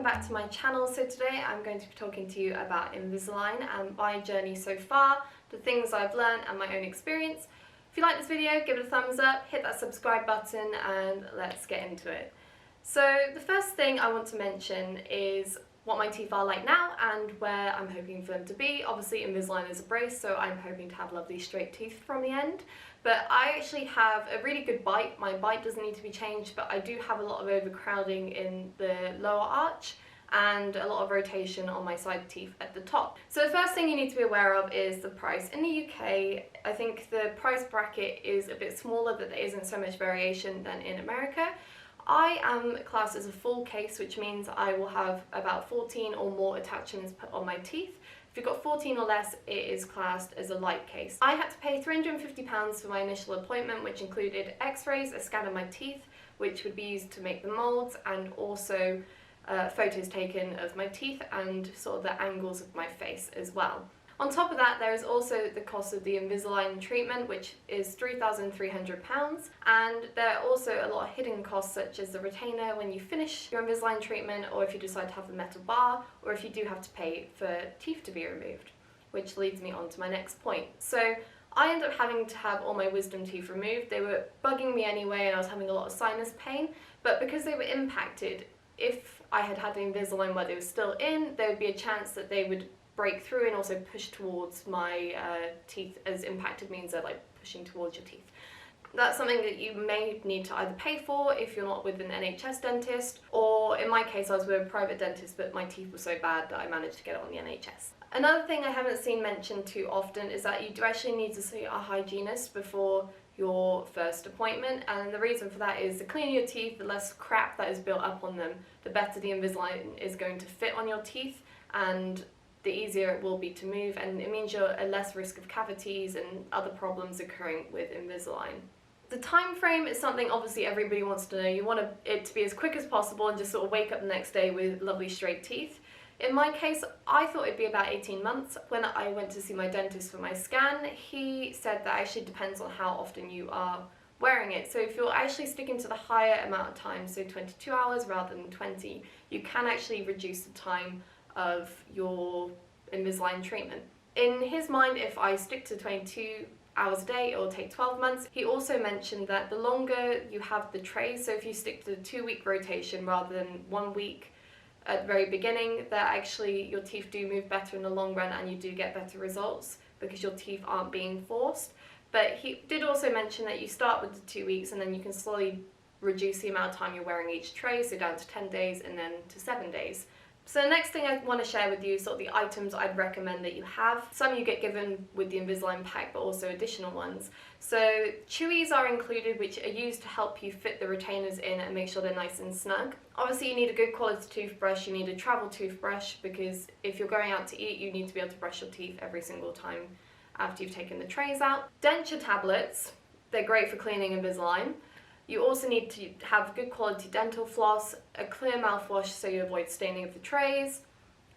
back to my channel. So today I'm going to be talking to you about Invisalign and my journey so far, the things I've learned and my own experience. If you like this video, give it a thumbs up, hit that subscribe button and let's get into it. So the first thing I want to mention is what my teeth are like now and where I'm hoping for them to be. Obviously Invisalign is a brace, so I'm hoping to have lovely straight teeth from the end. But I actually have a really good bite. My bite doesn't need to be changed, but I do have a lot of overcrowding in the lower arch and a lot of rotation on my side teeth at the top. So the first thing you need to be aware of is the price. In the UK, I think the price bracket is a bit smaller, that there isn't so much variation than in America. I am classed as a full case, which means I will have about 14 or more attachments put on my teeth. If you've got 14 or less, it is classed as a light case. I had to pay £350 for my initial appointment, which included x-rays, a scan of my teeth, which would be used to make the moulds, and also photos taken of my teeth and sort of the angles of my face as well. On top of that, there is also the cost of the Invisalign treatment, which is £3,300, and there are also a lot of hidden costs, such as the retainer when you finish your Invisalign treatment, or if you decide to have the metal bar, or if you do have to pay for teeth to be removed, which leads me on to my next point. So I ended up having to have all my wisdom teeth removed. They were bugging me anyway, and I was having a lot of sinus pain, but because they were impacted, if I had had the Invisalign where they were still in, there would be a chance that they would break through and also push towards my teeth, as impacted means they're like pushing towards your teeth. That's something that you may need to either pay for if you're not with an NHS dentist, or in my case I was with a private dentist, but my teeth were so bad that I managed to get it on the NHS. Another thing I haven't seen mentioned too often is that you do actually need to see a hygienist before your first appointment, and the reason for that is the cleaner your teeth, the less crap that is built up on them, the better the Invisalign is going to fit on your teeth, and the easier it will be to move, and it means you're at less risk of cavities and other problems occurring with Invisalign. The time frame is something obviously everybody wants to know. You want it to be as quick as possible and just sort of wake up the next day with lovely straight teeth. In my case, I thought it'd be about 18 months. When I went to see my dentist for my scan, he said that actually depends on how often you are wearing it. So if you're actually sticking to the higher amount of time, so 22 hours rather than 20, you can actually reduce the time of your Invisalign treatment. In his mind, if I stick to 22 hours a day, it will take 12 months. He also mentioned that the longer you have the trays, so if you stick to the 2-week rotation rather than 1 week at the very beginning, that actually your teeth do move better in the long run and you do get better results because your teeth aren't being forced. But he did also mention that you start with the 2 weeks and then you can slowly reduce the amount of time you're wearing each tray, so down to 10 days and then to 7 days. So the next thing I want to share with you is sort of the items I'd recommend that you have. Some you get given with the Invisalign pack, but also additional ones. So chewies are included, which are used to help you fit the retainers in and make sure they're nice and snug. Obviously you need a good quality toothbrush, you need a travel toothbrush, because if you're going out to eat you need to be able to brush your teeth every single time after you've taken the trays out. Denture tablets, they're great for cleaning Invisalign. You also need to have good quality dental floss, a clear mouthwash so you avoid staining of the trays,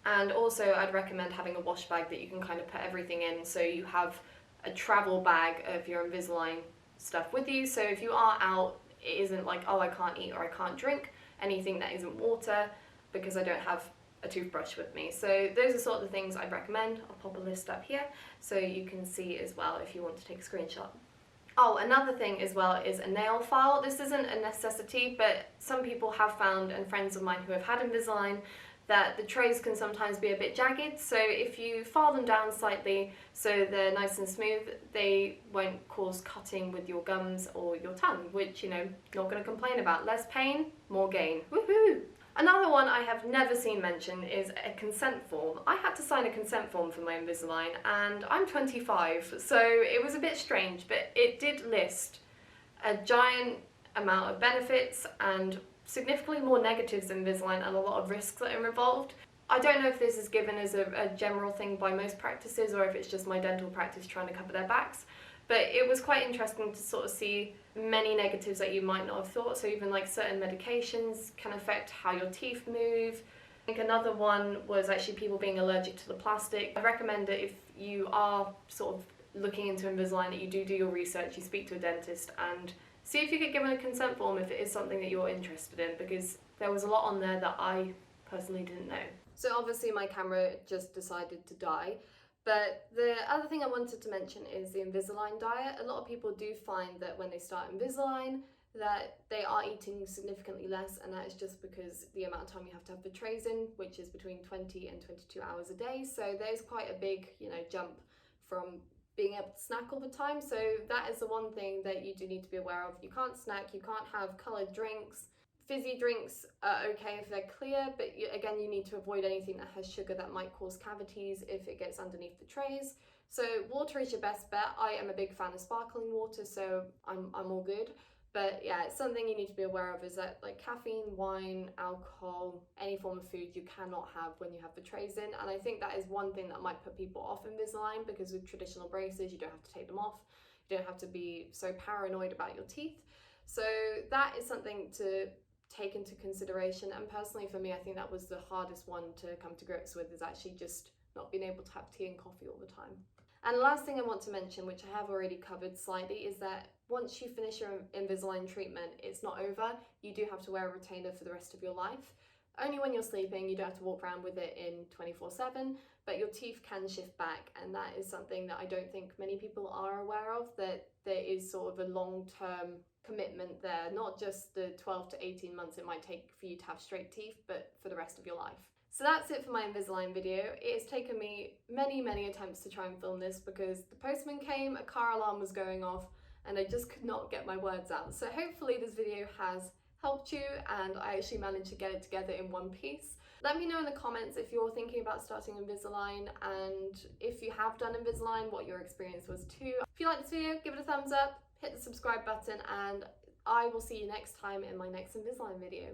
and also I'd recommend having a wash bag that you can kind of put everything in, so you have a travel bag of your Invisalign stuff with you, so if you are out, it isn't like, oh, I can't eat or I can't drink anything that isn't water because I don't have a toothbrush with me. So those are sort of the things I'd recommend. I'll pop a list up here so you can see as well if you want to take a screenshot. Oh, another thing as well is a nail file. This isn't a necessity, but some people have found, and friends of mine who have had Invisalign, that the trays can sometimes be a bit jagged. So if you file them down slightly so they're nice and smooth, they won't cause cutting with your gums or your tongue, which, you know, not going to complain about. Less pain, more gain. Woohoo! Another one I have never seen mentioned is a consent form. I had to sign a consent form for my Invisalign and I'm 25, so it was a bit strange, but it did list a giant amount of benefits and significantly more negatives than Invisalign and a lot of risks that are involved. I don't know if this is given as a general thing by most practices or if it's just my dental practice trying to cover their backs. But it was quite interesting to sort of see many negatives that you might not have thought. So even like certain medications can affect how your teeth move. I think another one was actually people being allergic to the plastic. I recommend that if you are sort of looking into Invisalign, that you do your research, you speak to a dentist and see if you get given a consent form if it is something that you're interested in, because there was a lot on there that I personally didn't know. So obviously my camera just decided to die. But the other thing I wanted to mention is the Invisalign diet. A lot of people do find that when they start Invisalign that they are eating significantly less, and that is just because the amount of time you have to have the trays in, which is between 20 and 22 hours a day. So there's quite a big, jump from being able to snack all the time. So that is the one thing that you do need to be aware of. You can't snack, you can't have coloured drinks. Fizzy drinks are okay if they're clear, but again, you need to avoid anything that has sugar that might cause cavities if it gets underneath the trays. So water is your best bet. I am a big fan of sparkling water, so I'm all good. But yeah, it's something you need to be aware of, is that like caffeine, wine, alcohol, any form of food you cannot have when you have the trays in. And I think that is one thing that might put people off Invisalign, because with traditional braces, you don't have to take them off. You don't have to be so paranoid about your teeth. So that is something to take into consideration. And personally for me, I think that was the hardest one to come to grips with, is actually just not being able to have tea and coffee all the time. And the last thing I want to mention, which I have already covered slightly, is that once you finish your Invisalign treatment, it's not over. You do have to wear a retainer for the rest of your life. Only when you're sleeping. You don't have to walk around with it in 24/7, but your teeth can shift back, and that is something that I don't think many people are aware of, that there is sort of a long-term commitment there, not just the 12 to 18 months it might take for you to have straight teeth, but for the rest of your life. So that's it for my Invisalign video. It has taken me many attempts to try and film this, because the postman came, a car alarm was going off, and I just could not get my words out. So hopefully this video has helped you and I actually managed to get it together in one piece. Let me know in the comments if you're thinking about starting Invisalign, and if you have done Invisalign, what your experience was too. If you like this video, give it a thumbs up, hit the subscribe button, and I will see you next time in my next Invisalign video.